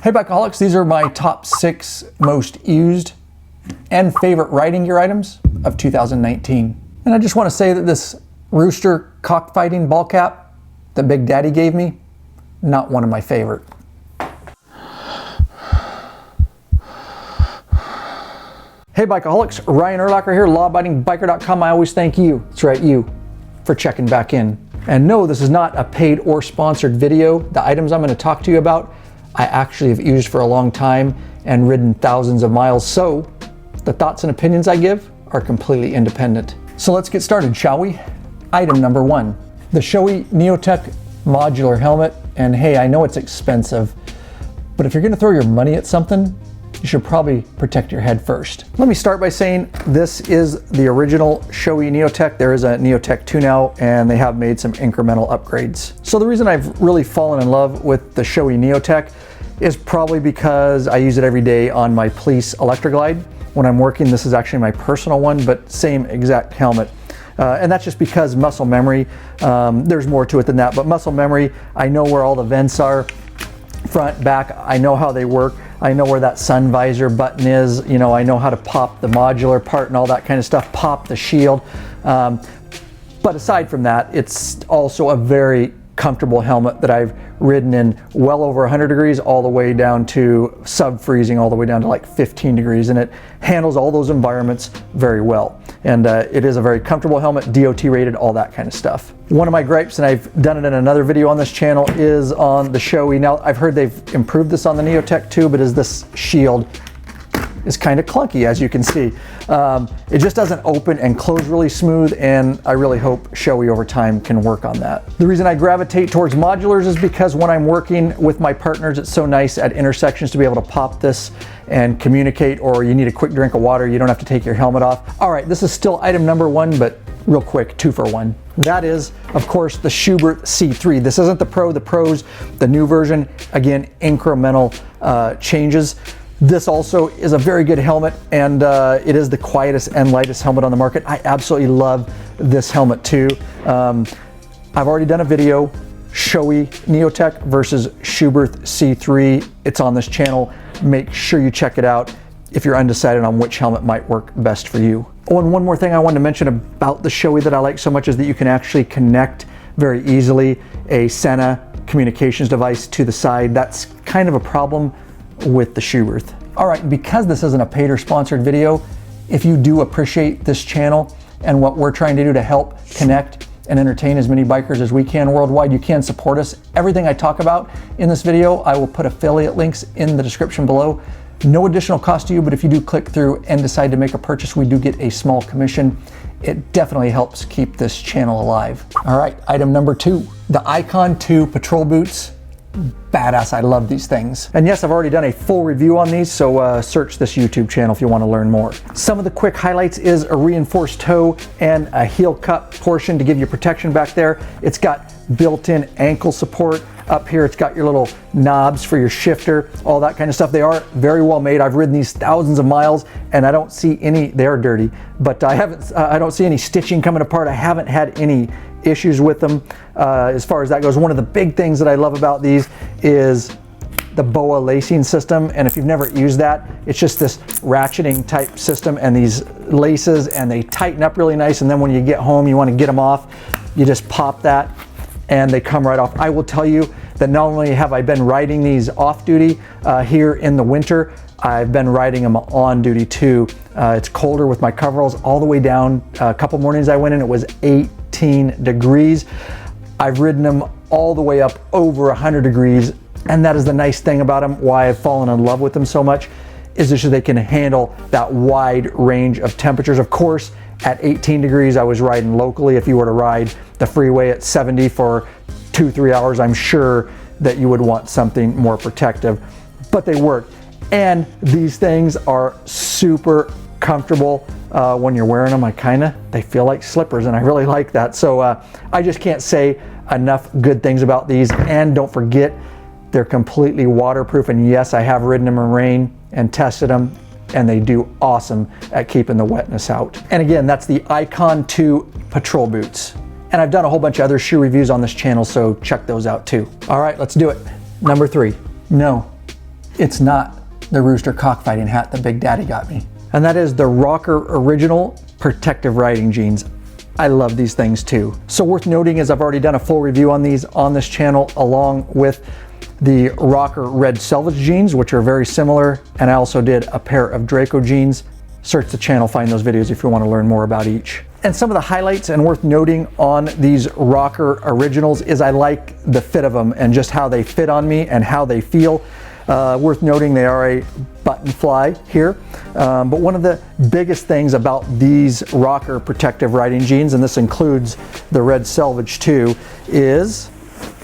Hey Bikeaholics, these are my top 6 most used and favorite riding gear items of 2019. And I just want to say that this Rooster cockfighting ball cap that Big Daddy gave me, not one of my favorite. Hey Bikeaholics, Ryan Urlacher here, lawabidingbiker.com. I always thank you, that's right, you, for checking back in. And no, this is not a paid or sponsored video. The items I'm going to talk to you about, I actually have used for a long time and ridden thousands of miles, so the thoughts and opinions I give are completely independent. So let's get started, shall we? Item number 1, the Shoei Neotec Modular Helmet. And hey, I know it's expensive, but if you're going to throw your money at something, you should probably protect your head first. Let me start by saying this is the original Shoei Neotec. There is a Neotec 2 now, and they have made some incremental upgrades. So the reason I've really fallen in love with the Shoei Neotec is probably because I use it every day on my police Electroglide. When I'm working, this is actually my personal one, but same exact helmet. And that's just because muscle memory. There's more to it than that, but muscle memory, I know where all the vents are, front, back, I know how they work. I know where that sun visor button is, you know, I know how to pop the modular part and all that kind of stuff, pop the shield. But aside from that, it's also a very comfortable helmet that I've ridden in well over 100 degrees all the way down to sub-freezing, all the way down to like 15 degrees, and it handles all those environments very well. And it is a very comfortable helmet, DOT rated, all that kind of stuff. One of my gripes, and I've done it in another video on this channel, is on the Shoei. Now, I've heard they've improved this on the Neotec too, but is this shield is kind of clunky, as you can see. It just doesn't open and close really smooth, and I really hope Shoei over time can work on that. The reason I gravitate towards modulars is because when I'm working with my partners, it's so nice at intersections to be able to pop this and communicate, or you need a quick drink of water, you don't have to take your helmet off. All right, this is still item number 1, but real quick, 2 for 1. That is, of course, the Schuberth C3. This isn't the Pro, the Pro's the new version. Again, incremental changes. This also is a very good helmet, and it is the quietest and lightest helmet on the market. I absolutely love this helmet too. I've already done a video, Shoei Neotec versus Schuberth C3. It's on this channel. Make sure you check it out if you're undecided on which helmet might work best for you. Oh, and one more thing I wanted to mention about the Shoei that I like so much is that you can actually connect very easily a Sena communications device to the side. That's kind of a problem with the Schuberth. All right, because this isn't a paid or sponsored video, if you do appreciate this channel and what we're trying to do to help connect and entertain as many bikers as we can worldwide, you can support us. Everything I talk about in this video, I will put affiliate links in the description below. No additional cost to you, but if you do click through and decide to make a purchase, we do get a small commission. It definitely helps keep this channel alive. All right, item number 2, the Icon 2 patrol boots. Badass, I love these things. And yes, I've already done a full review on these, so search this YouTube channel if you want to learn more. Some of the quick highlights is a reinforced toe and a heel cup portion to give you protection back there. It's got built-in ankle support. Up here, it's got your little knobs for your shifter, all that kind of stuff. They are very well made. I've ridden these thousands of miles, and I don't see any, they're dirty, but I don't see any stitching coming apart. I haven't had any issues with them as far as that goes. One of the big things that I love about these is the BOA lacing system, and if you've never used that, it's just this ratcheting type system and these laces, and they tighten up really nice, and then when you get home you want to get them off, you just pop that and they come right off. I will tell you that not only have I been riding these off duty here in the winter, I've been riding them on duty too. It's colder with my coveralls all the way down. A couple mornings I went in, it was 18 degrees. I've ridden them all the way up over 100 degrees, and that is the nice thing about them, why I've fallen in love with them so much, is just they can handle that wide range of temperatures. Of course, at 18 degrees, I was riding locally. If you were to ride the freeway at 70 for 2-3 hours, I'm sure that you would want something more protective, but they work. And these things are super comfortable when you're wearing them. They feel like slippers, and I really like that. So I just can't say enough good things about these. And don't forget, they're completely waterproof. And yes, I have ridden them in rain and tested them, and they do awesome at keeping the wetness out. And again, that's the Icon 2 patrol boots. And I've done a whole bunch of other shoe reviews on this channel, so check those out too. All right, let's do it. Number 3, no, it's not the rooster cockfighting hat that Big Daddy got me. And that is the Rokker Original Protective Riding Jeans. I love these things too. So worth noting is I've already done a full review on these on this channel, along with the Rokker Red Selvage jeans, which are very similar. And I also did a pair of Draco jeans. Search the channel, find those videos if you want to learn more about each. And some of the highlights and worth noting on these Rokker Originals is I like the fit of them and just how they fit on me and how they feel. Worth noting they are a button fly here. But one of the biggest things about these Rokker protective riding jeans, and this includes the Red Selvage too, is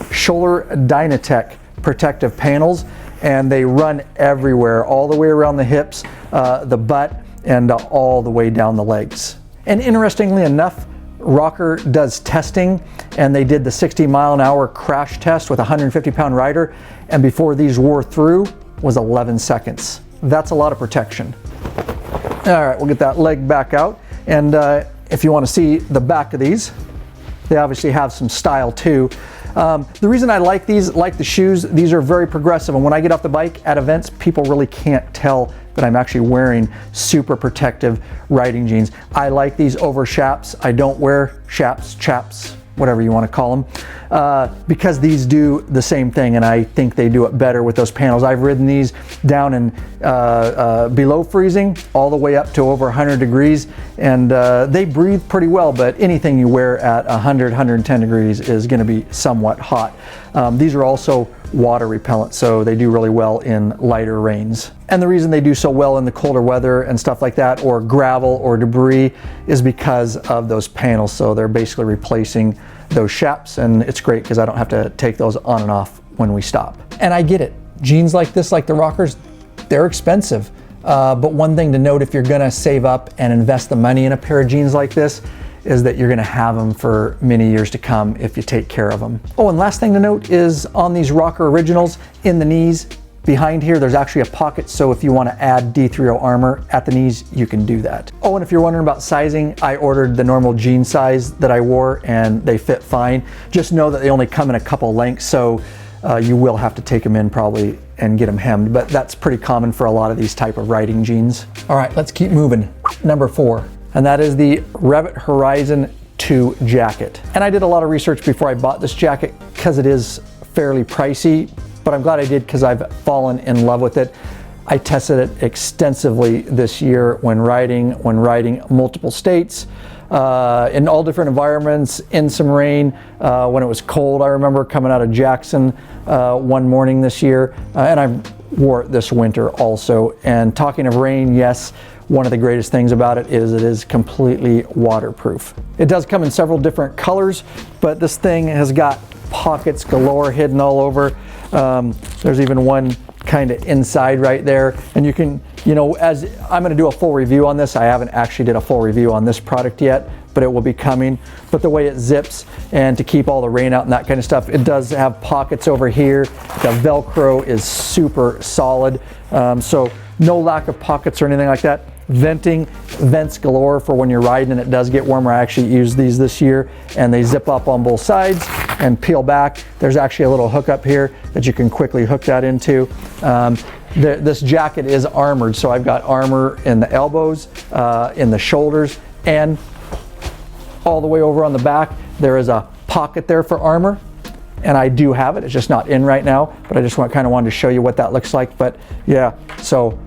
shoulder Neotec protective panels, and they run everywhere, all the way around the hips, the butt, and all the way down the legs. And interestingly enough, Rokker does testing, and they did the 60-mile-an-hour crash test with a 150-pound rider, and before these wore through was 11 seconds. That's a lot of protection. All right, we'll get that leg back out, and if you want to see the back of these, they obviously have some style too. The reason I like these, like the shoes, these are very progressive, and when I get off the bike at events, people really can't tell that I'm actually wearing super protective riding jeans. I like these over chaps. I don't wear chaps, whatever you want to call them, because these do the same thing, and I think they do it better with those panels. I've ridden these down in below freezing all the way up to over 100 degrees, and they breathe pretty well, but anything you wear at 100, 110 degrees is going to be somewhat hot. These are also water repellent, so they do really well in lighter rains. And the reason they do so well in the colder weather and stuff like that, or gravel or debris, is because of those panels. So they're basically replacing those chaps, and it's great because I don't have to take those on and off when we stop. And I get it, jeans like this, like the Rokkers, they're expensive. But one thing to note, if you're gonna save up and invest the money in a pair of jeans like this, is that you're gonna have them for many years to come if you take care of them. Oh, and last thing to note is on these Rokker Originals, in the knees, behind here, there's actually a pocket, so if you want to add D30 armor at the knees, you can do that. Oh, and if you're wondering about sizing, I ordered the normal jean size that I wore, and they fit fine. Just know that they only come in a couple lengths, so you will have to take them in probably and get them hemmed, but that's pretty common for a lot of these type of riding jeans. All right, let's keep moving. Number 4, and that is the Revit Horizon 2 jacket. And I did a lot of research before I bought this jacket because it is fairly pricey, but I'm glad I did because I've fallen in love with it. I tested it extensively this year when riding multiple states, in all different environments, in some rain, when it was cold. I remember coming out of Jackson one morning this year, and I wore it this winter also. And talking of rain, yes, one of the greatest things about it is completely waterproof. It does come in several different colors, but this thing has got pockets galore hidden all over. There's even one kind of inside right there, and you can, as I'm going to do a full review on this. I haven't actually did a full review on this product yet, but it will be coming. But the way it zips and to keep all the rain out and that kind of stuff, it does have pockets over here. The Velcro is super solid, so no lack of pockets or anything like that. Vents galore for when you're riding and it does get warmer. I actually used these this year, and they zip up on both sides and peel back. There's actually a little hook up here that you can quickly hook that into. This jacket is armored, so I've got armor in the elbows, in the shoulders, and all the way over on the back. There is a pocket there for armor, and I do have it. It's just not in right now, but I just kind of wanted to show you what that looks like. But yeah, so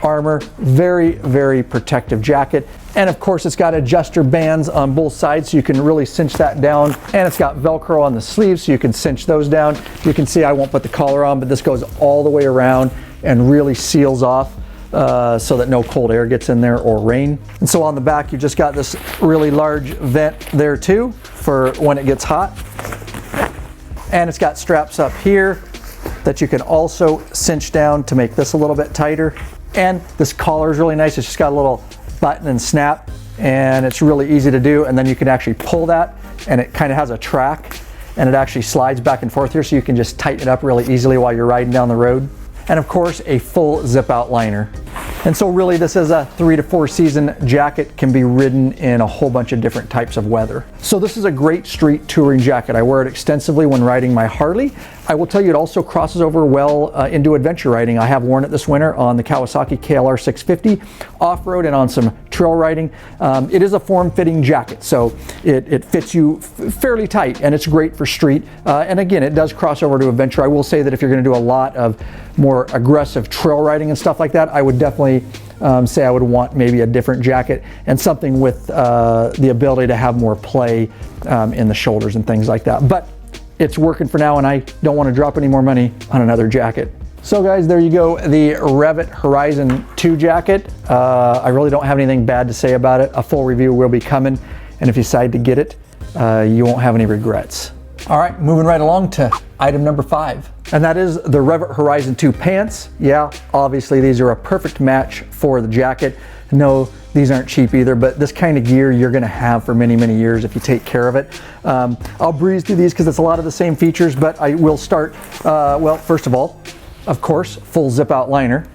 armor, very, very protective jacket. And of course, it's got adjuster bands on both sides, so you can really cinch that down. And it's got Velcro on the sleeves, so you can cinch those down. You can see I won't put the collar on, but this goes all the way around and really seals off so that no cold air gets in there or rain. And so on the back, you've just got this really large vent there too for when it gets hot. And it's got straps up here that you can also cinch down to make this a little bit tighter. And this collar is really nice. It's just got a little button and snap, and it's really easy to do. And then you can actually pull that, and it kind of has a track, and it actually slides back and forth here, so you can just tighten it up really easily while you're riding down the road. And of course, a full zip out liner. And so really, this is a 3 to 4 season jacket, can be ridden in a whole bunch of different types of weather. So this is a great street touring jacket. I wear it extensively when riding my Harley. I will tell you, it also crosses over well into adventure riding. I have worn it this winter on the Kawasaki KLR 650 off-road and on some trail riding. It is a form-fitting jacket, so it fits you fairly tight, and it's great for street. And again, it does cross over to adventure. I will say that if you're going to do a lot of more aggressive trail riding and stuff like that, I would definitely say I would want maybe a different jacket and something with the ability to have more play in the shoulders and things like that. But it's working for now, and I don't want to drop any more money on another jacket. So guys, there you go, the Revit Horizon 2 jacket. I really don't have anything bad to say about it. A full review will be coming, and if you decide to get it, you won't have any regrets. All right, moving right along to item number 5. And that is the Revit Horizon 2 pants. Yeah, obviously these are a perfect match for the jacket. No, these aren't cheap either, but this kind of gear you're gonna have for many, many years if you take care of it. I'll breeze through these because it's a lot of the same features, but I will start, well, first of all, of course, full zip out liner.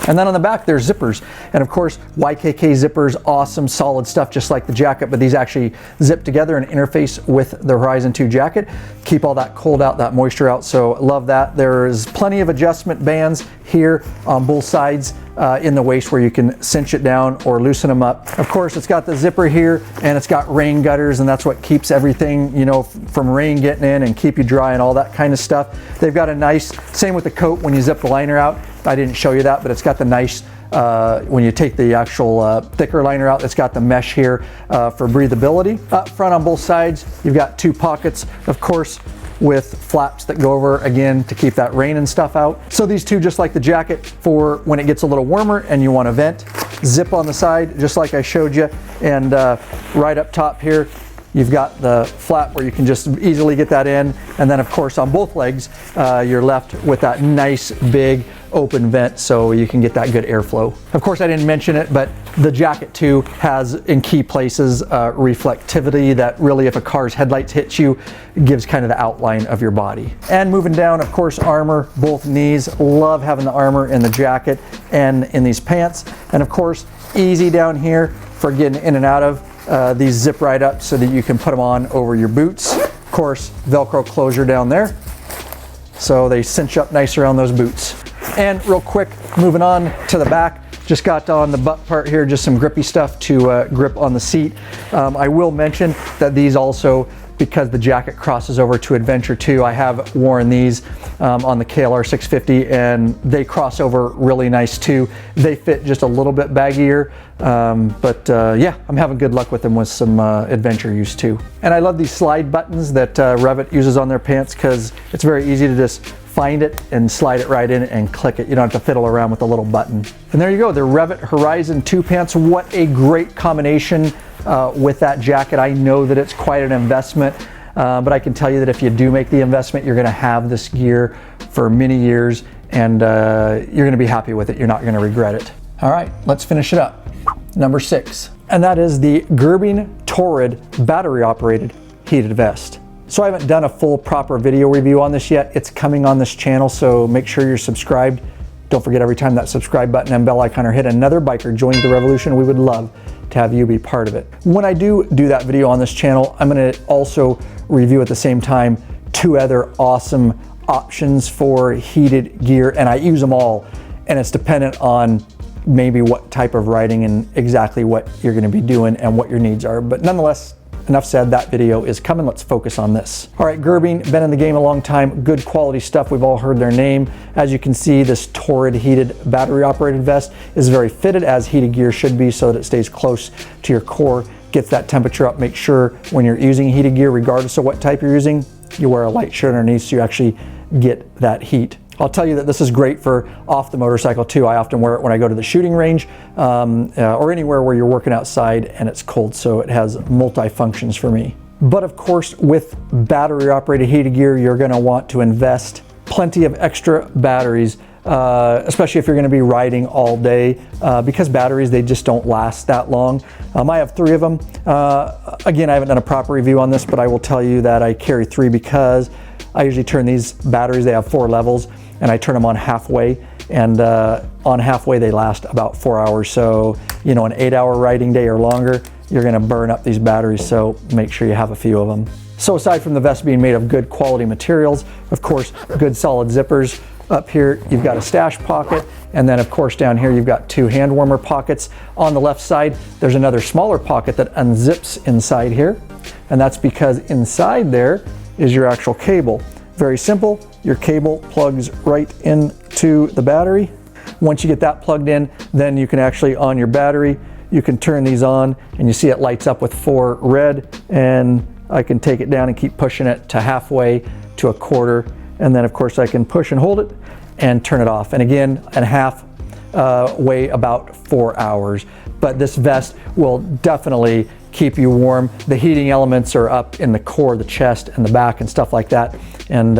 And then on the back, there's zippers. And of course, YKK zippers, awesome, solid stuff, just like the jacket, but these actually zip together and interface with the Horizon 2 jacket. Keep all that cold out, that moisture out, so love that. There's plenty of adjustment bands here on both sides in the waist where you can cinch it down or loosen them up. Of course, it's got the zipper here, and it's got rain gutters, and that's what keeps everything, you know, from rain getting in and keep you dry and all that kind of stuff. They've got a nice, same with the coat when you zip the liner out. I didn't show you that, but it's got the nice, when you take the actual thicker liner out, it's got the mesh here for breathability. Up front on both sides, you've got 2 pockets, of course, with flaps that go over again to keep that rain and stuff out. So these two, just like the jacket, for when it gets a little warmer and you want to vent. Zip on the side, just like I showed you, and right up top here, you've got the flap where you can just easily get that in. And then of course on both legs, you're left with that nice big open vent so you can get that good airflow. Of course, I didn't mention it, but the jacket too has in key places reflectivity that really, if a car's headlights hit you, gives kind of the outline of your body. And moving down, of course, armor, both knees. Love having the armor in the jacket and in these pants. And of course, easy down here for getting in and out of. These zip right up so that you can put them on over your boots. Of course, Velcro closure down there, so they cinch up nice around those boots. And real quick, moving on to the back, just got on the butt part here, just some grippy stuff to grip on the seat. I will mention that these also, because the jacket crosses over to Adventure 2, I have worn these on the KLR 650, and they cross over really nice too. They fit just a little bit baggier, but yeah, I'm having good luck with them with some adventure use too. And I love these slide buttons that Revit uses on their pants, because it's very easy to just find it and slide it right in and click it. You don't have to fiddle around with the little button. And there you go, the Revit Horizon 2 pants. What a great combination with that jacket. I know that it's quite an investment, but I can tell you that if you do make the investment, you're gonna have this gear for many years, and you're gonna be happy with it. You're not gonna regret it. All right, let's finish it up. Number 6, and that is the Gerbing Torrid battery operated heated vest. So I haven't done a full proper video review on this yet. It's coming on this channel, so make sure you're subscribed. Don't forget, every time that subscribe button and bell icon are hit, another biker joins the revolution. We would love to have you be part of it. When I do that video on this channel, I'm gonna also review at the same time 2 other awesome options for heated gear, and I use them all, and it's dependent on maybe what type of riding and exactly what you're gonna be doing and what your needs are. But nonetheless, enough said, that video is coming. Let's focus on this. All right, Gerbing, been in the game a long time, good quality stuff. We've all heard their name. As you can see, this Torrid heated battery operated vest is very fitted, as heated gear should be, so that it stays close to your core, gets that temperature up. Make sure when you're using heated gear, regardless of what type you're using, you wear a light shirt underneath so you actually get that heat. I'll tell you that this is great for off the motorcycle too. I often wear it when I go to the shooting range or anywhere where you're working outside and it's cold, so it has multi-functions for me. But of course, with battery operated heated gear, you're gonna want to invest plenty of extra batteries, especially if you're gonna be riding all day, because batteries, they just don't last that long. I have 3 of them. Again, I haven't done a proper review on this, but I will tell you that I carry 3 because I usually turn these batteries, they have 4 levels, and I turn them on halfway, and on halfway they last about 4 hours. So, you know, an 8-hour riding day or longer, you're gonna burn up these batteries, so make sure you have a few of them. So aside from the vest being made of good quality materials, of course, good solid zippers. Up here, you've got a stash pocket, and then of course down here you've got 2 hand warmer pockets. On the left side, there's another smaller pocket that unzips inside here, and that's because inside there is your actual cable. Very simple, your cable plugs right into the battery. Once you get that plugged in, then you can actually, on your battery, you can turn these on, and you see it lights up with 4 red, and I can take it down and keep pushing it to halfway to a quarter, and then of course I can push and hold it and turn it off. And again, and half way about 4 hours. But this vest will definitely keep you warm. The heating elements are up in the core, the chest, and the back and stuff like that. And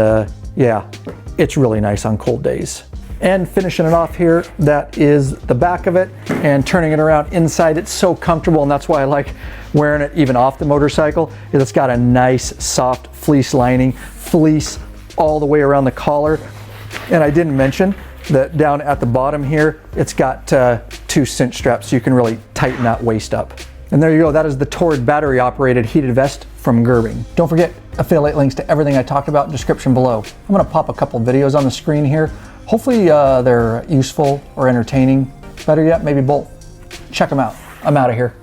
yeah, it's really nice on cold days. And finishing it off here, that is the back of it, and turning it around inside, it's so comfortable, and that's why I like wearing it even off the motorcycle. It's got a nice soft fleece lining, fleece all the way around the collar. And I didn't mention that down at the bottom here, it's got 2 cinch straps, so you can really tighten that waist up. And there you go, that is the Torrid battery operated heated vest from Gerbing. Don't forget, affiliate links to everything I talked about in the description below. I'm gonna pop a couple videos on the screen here. Hopefully they're useful or entertaining. Better yet, maybe both. Check them out. I'm out of here.